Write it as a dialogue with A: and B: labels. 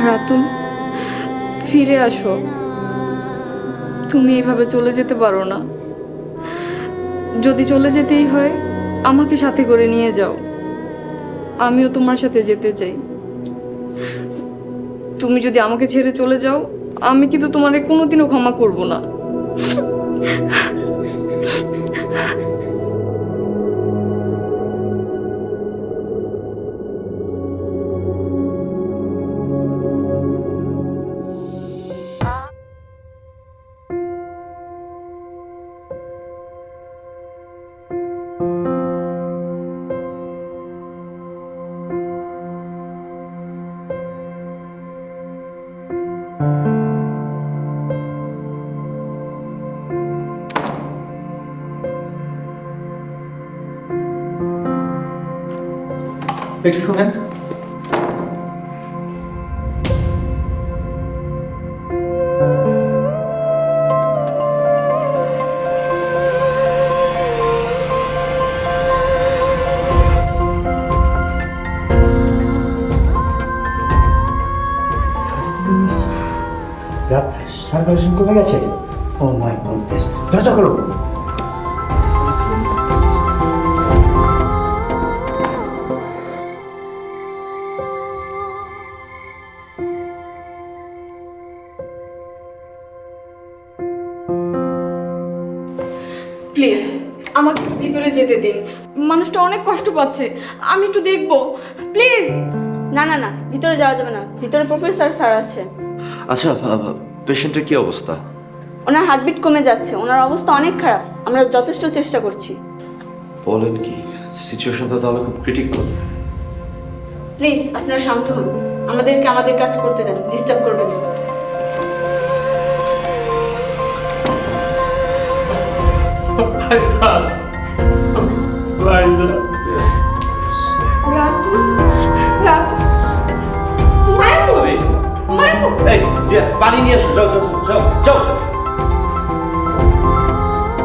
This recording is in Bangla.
A: রাতুল, ফিরে আসো। তুমি এইভাবে চলে যেতে পারো না। যদি চলে যেতেই হয় আমাকে সাথে করে নিয়ে যাও, আমিও তোমার সাথে যেতে চাই। তুমি যদি আমাকে ছেড়ে চলে যাও আমি কিন্তু তোমারে কোনোদিনও ক্ষমা করব না।
B: একটু শুনেন।
C: রাত সার্কুলেশন কমে গেছে। ও মাই গডনেস, দরজা খোলো।
A: প্লিজ আমাকে একটু ভিতরে যেতে দিন, মানুষটা অনেক কষ্ট পাচ্ছে, আমি একটু দেখবো প্লিজ।
D: না না না, ভিতরে যাওয়া যাবে না, ভিতরে প্রফেসর স্যার আছে।
E: আচ্ছা, পেশেন্টের কি অবস্থা?
D: ওনার হার্টবিট কমে যাচ্ছে, ওনার অবস্থা অনেক খারাপ, আমরা যথেষ্ট চেষ্টা করছি।
E: বলেন কি? সিচুয়েশনটা তাহলে খুব ক্রিটিক্যাল।
D: প্লিজ আপনারা শান্ত হন, আমাদেরকে আমাদের কাজ করতে দেন, ডিস্টার্ব করবেন না।
A: রাতুল, রাতুল,
E: পানি নিয়ে আসো, যাও যাও যাও যাও।